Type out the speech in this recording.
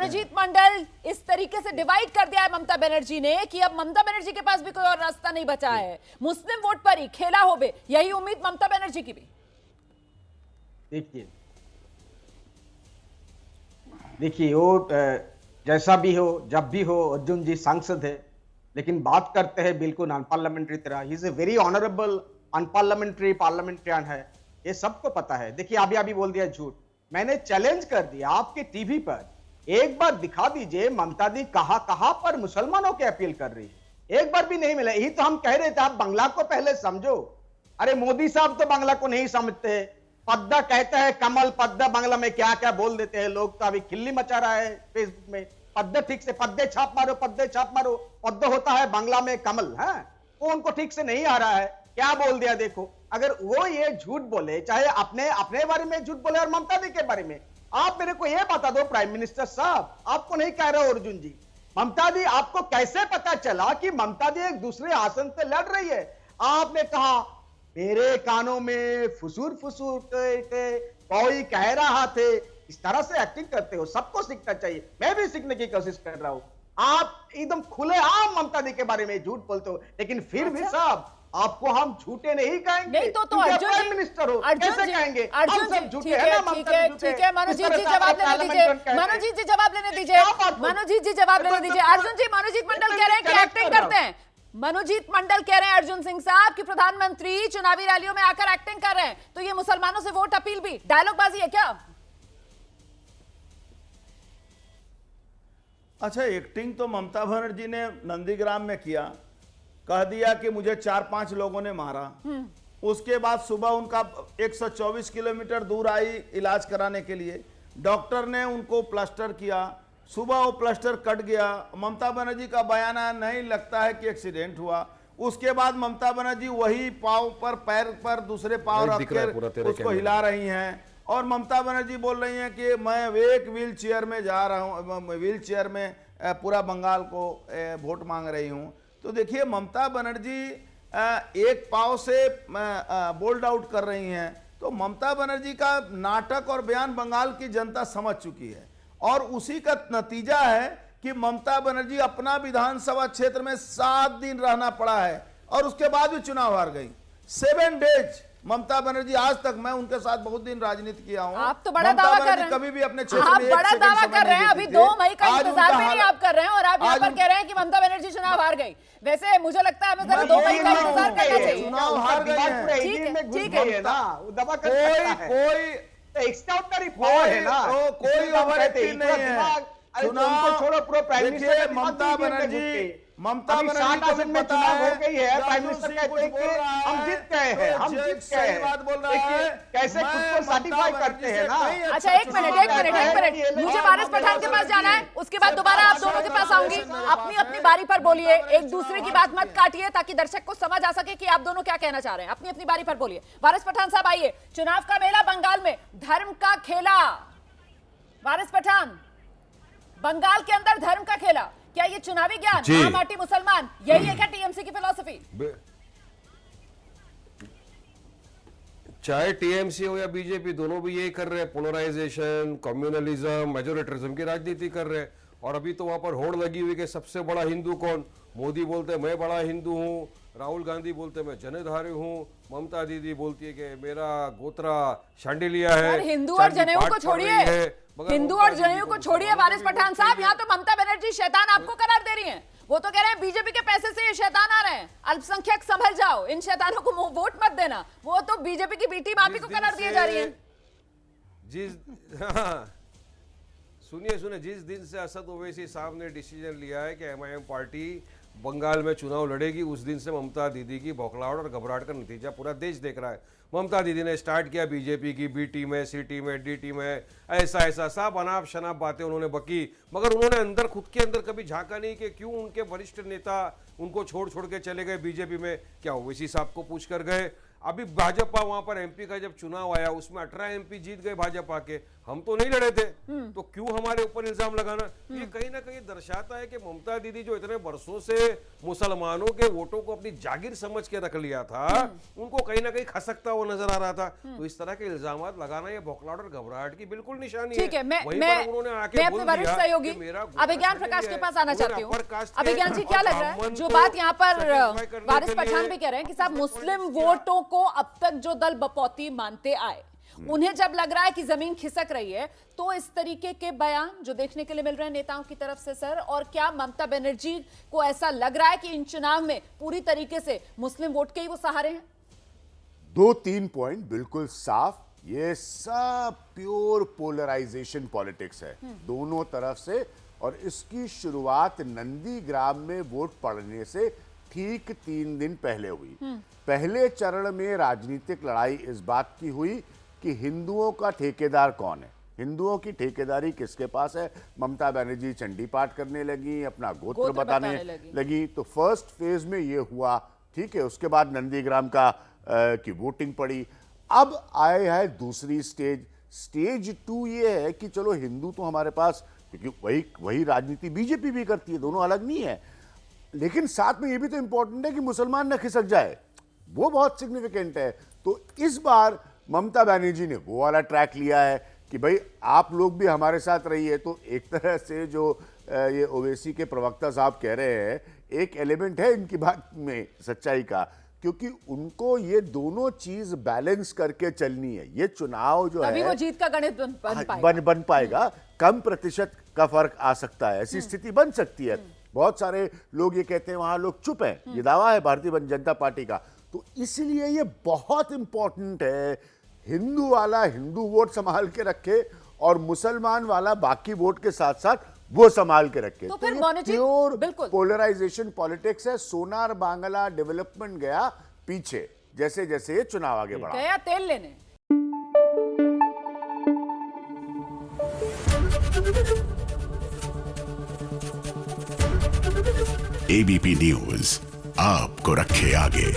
मनोजीत मंडल, इस तरीके से डिवाइड कर दिया है ममता बनर्जी ने कि अब ममता बनर्जी के पास भी कोई और रास्ता नहीं बचा है, मुस्लिम वोट पर ही खेला हो बे, यही उम्मीद ममता बनर्जी की भी। देखिए वो जैसा भी हो, जब भी हो, अर्जुन जी सांसद है, लेकिन बात करते हैं बिल्कुल अनपार्लियामेंट्री तरह। He is a very honourable unparliamentary parliamentarian है, ये सबको पता है। देखिए अभी बोल दिया झूठ, मैंने चैलेंज कर दिया आपके टीवी पर, एक बार दिखा दीजिए ममता दी कहां पर मुसलमानों की अपील कर रही है, एक बार भी नहीं मिला। यही तो हम कह रहे थे, आप बांग्ला को पहले समझो। अरे मोदी साहब तो बांग्ला को नहीं समझते, पद्दा कहता है कमल, पद्दा बांग्ला में क्या क्या बोल देते हैं लोग, तो अभी खिल्ली मचा रहा है फेसबुक में। पद्दे ठीक से, पद्दे छाप मारो, पद्दे छाप मारो, पद्दा होता है बांग्ला में कमल है, वो उनको ठीक से नहीं आ रहा है, क्या बोल दिया देखो। अगर वो ये झूठ बोले, चाहे अपने बारे में झूठ बोले और ममता दी के बारे में, आप मेरे को ये बता दो प्राइम मिनिस्टर साहब, आपको नहीं कह रहा अर्जुन जी, ममता दी आपको कैसे पता चला कि ममता दी एक दूसरे आसन से लड़ रही है? आपने कहा मेरे कानों में फुसूर फुसूर कोई कह रहा थे, इस तरह से एक्टिंग करते हो, सबको सीखना चाहिए, मैं भी सीखने की कोशिश कर रहा हूं। आप एकदम खुले आम ममता दी के बारे में झूठ बोलते हो, लेकिन फिर भी साहब आपको हम झूठे नहीं कहेंगे। नहीं तो अर्जुन प्राइम मिनिस्टर हो, कैसे कहेंगे? अर्जुन जी ठीक है, मनोजीत जी जवाब लेने दीजिए, मनोजीत जी जवाब लेने दीजिए, मनोजीत जी जवाब लेने दीजिए। अर्जुन जी, मनोजीत मंडल कह रहे हैं कि एक्टिंग करते हैं, मनोजीत मंडल कह रहे हैं अर्जुन सिंह साहब कि प्रधानमंत्री चुनावी रैलियों में आकर एक्टिंग कर रहे हैं, तो ये मुसलमानों से वोट अपील भी डायलॉगबाजी है क्या? अच्छा, एक्टिंग तो ममता बनर्जी ने नंदीग्राम में किया, कह दिया कि मुझे 4-5 लोगों ने मारा। उसके बाद सुबह उनका 124 किलोमीटर दूर आई इलाज कराने के लिए, डॉक्टर ने उनको प्लास्टर किया, सुबह वो प्लास्टर कट गया। ममता बनर्जी का बयान है नहीं लगता है कि एक्सीडेंट हुआ। उसके बाद ममता बनर्जी वही पांव पर, पैर पर दूसरे पांव रखकर उसको हिला रही हैं, और ममता बनर्जी बोल रही हैं कि मैं एक व्हील चेयर में जा रहा हूँ, व्हील चेयर में पूरा बंगाल को वोट मांग रही हूँ। तो देखिए ममता बनर्जी एक पाव से बोल्ड आउट कर रही हैं, तो ममता बनर्जी का नाटक और बयान बंगाल की जनता समझ चुकी है, और उसी का नतीजा है कि ममता बनर्जी अपना विधानसभा क्षेत्र में 7 दिन रहना पड़ा है, और उसके बाद भी चुनाव हार गई। 7 डेज ममता बनर्जी, आज तक मैं उनके साथ बहुत दिन राजनीति किया हूं। आप तो बड़ा दावा कर रहे हैं, कभी भी अपने क्षेत्र आप में बड़ा दावा कर रहे हैं, अभी 2 मई का इंतजार भी नहीं आप कर रहे हैं, और आप यहाँ पर कह रहे हैं कि ममता बनर्जी चुनाव हार गई। वैसे मुझे लगता है हमें जरा 2 मई का इंतजार करना चाहिए। चुनाव हार गए हैं, ठीक है ना, वो दबा कर सकता है, कोई एक्स्ट्राऑर्डिनरी पावर है ना, कोई ओवर एक्टिंग नहीं है। चुनाव छोड़ो, pro prime minister Mamata Banerjee को पता हो गई है, प्राइम मिनिस्टर कहते हैं कि हम जीत गए हैं, हम जीत गए हैं, बात बोल रहा है, कैसे खुद को सर्टिफाई करते हैं ना। अच्छा एक मिनट, मुझे वारिस पठान के पास जाना है, उसके बाद दोबारा आप दोनों के पास आऊंगी। अपनी अपनी बारी पर बोलिए, एक दूसरे की बात मत काटिए, ताकि दर्शक को समझ आ सके कि आप दोनों क्या कहना चाह रहे हैं। अपनी अपनी बारी पर बोलिए। वारिस पठान साहब आइए, चुनाव का मेला बंगाल में, धर्म का खेला। वारिस पठान, बंगाल के अंदर धर्म का खेला, क्या ये चुनावी ज्ञान माटी मुसलमान, यही है क्या टीएमसी की फिलॉसफी? चाहे टीएमसी हो या बीजेपी, दोनों भी यही कर रहे हैं, पोलराइजेशन, कम्युनलिज्म, मेजोरिटरिज्म की राजनीति कर रहे हैं। और अभी तो वहां पर होड़ लगी हुई कि सबसे बड़ा हिंदू कौन? मोदी बोलते हैं मैं बड़ा हिंदू हूँ, राहुल गांधी बोलते हैं मैं जनेधारी हूँ, ममता दीदी बोलती है कि मेरा गोत्रा शांडिलिया है। हिंदू और जनेऊ को छोड़िए, हिंदू और जनेऊ को छोड़िए वारिस पठान साहब, यहाँ तो ममता बनर्जी शैतान आपको करार दे रही हैं। वो तो कह रहे हैं बीजेपी के पैसे से ये शैतान आ रहे हैं, अल्पसंख्यक संभल जाओ, इन शैतानों को वोट मत देना। वो तो बीजेपी की बीटी माफी को करार दिए जा रही है। सुनिए, जिस दिन से असद ओवैसी साहब ने डिसीजन लिया है कि एमआईएम पार्टी बंगाल में चुनाव लड़ेगी, उस दिन से ममता दीदी की बौखलाहट और घबराहट का नतीजा पूरा देश देख रहा है। ममता दीदी ने स्टार्ट किया बीजेपी की बी टीम में, सी टीम में, डी टीम में, ऐसा सब अनाप शनाप बातें उन्होंने बकी, मगर उन्होंने अंदर खुद के अंदर कभी झांका नहीं कि क्यों उनके वरिष्ठ नेता उनको छोड़ के चले गए बीजेपी में। क्या ओवैसी साहब को पूछ कर गए? अभी भाजपा वहां पर एमपी का जब चुनाव आया उसमें 18 एमपी जीत गए भाजपा के, हम तो नहीं लड़े थे, तो क्यों हमारे ऊपर इल्जाम लगाना? ये कहीं ना कहीं दर्शाता है कि ममता दीदी जो इतने वर्षों से मुसलमानों के वोटों को अपनी जागीर समझ के रख लिया था, उनको कहीं ना कहीं खसकता हुआ नजर आ रहा था। तो इस तरह के इल्जाम लगाना ये बौखलाहट और घबराहट की बिल्कुल निशानी है। ठीक है, मैं आके अपने वरिष्ठ सहयोगी अभिज्ञान प्रकाश के पास आना चाहती हूँ। अभिज्ञान जी, क्या लग रहा है जो बात यहाँ पर वारिस पठान भी कह रहे हैं कि साहब मुस्लिम वोटों को अब तक जो दल बपौती मानते आए, उन्हें जब लग रहा है कि जमीन खिसक रही है, तो इस तरीके के बयान जो देखने के लिए मिल रहे हैं नेताओं की तरफ से सर, और क्या ममता बनर्जी को ऐसा लग रहा है कि इन चुनाव में पूरी तरीके से मुस्लिम वोट के ही वो सहारे हैं? 2-3 पॉइंट बिल्कुल साफ, ये सब प्योर पोलराइजेशन पॉलिटिक्स है दोनों तरफ से, और इसकी शुरुआत नंदीग्राम में वोट पड़ने से ठीक 3 दिन पहले हुई। पहले चरण में राजनीतिक लड़ाई इस बात की हुई कि हिंदुओं का ठेकेदार कौन है, हिंदुओं की ठेकेदारी किसके पास है। ममता बनर्जी चंडी पाठ करने लगी, अपना गोत्र बताने लगी। तो फर्स्ट फेज में ये हुआ, ठीक है। उसके बाद नंदीग्राम की वोटिंग पड़ी। अब आए है दूसरी स्टेज 2 ये है कि चलो हिंदू तो हमारे पास, क्योंकि वही राजनीति बीजेपी भी करती है, दोनों अलग नहीं है, लेकिन साथ में ये भी तो इंपॉर्टेंट है कि मुसलमान न खिसक जाए, वो बहुत सिग्निफिकेंट है। तो इस बार ममता बनर्जी ने वो वाला ट्रैक लिया है कि भाई आप लोग भी हमारे साथ रहिए। तो एक तरह से जो ये ओवैसी के प्रवक्ता साहब कह रहे हैं, एक एलिमेंट है इनकी बात में सच्चाई का, क्योंकि उनको ये दोनों चीज बैलेंस करके चलनी है। ये चुनाव जो है वो जीत का गणित बन पाएगा। कम प्रतिशत का फर्क आ सकता है, ऐसी स्थिति बन सकती है। बहुत सारे लोग ये कहते हैं वहां लोग चुप हैं, ये दावा है भारतीय जनता पार्टी का। तो इसलिए ये बहुत इंपॉर्टेंट है, हिंदू वाला हिंदू वोट संभाल के रखे और मुसलमान वाला बाकी वोट के साथ साथ वो संभाल के रखे। तो फिर प्योर पोलराइजेशन पॉलिटिक्स है। सोनार बांग्ला डेवलपमेंट गया पीछे जैसे जैसे ये चुनाव आगे बढ़ा, गया तेल लेने। एबीपी न्यूज आपको रखे आगे।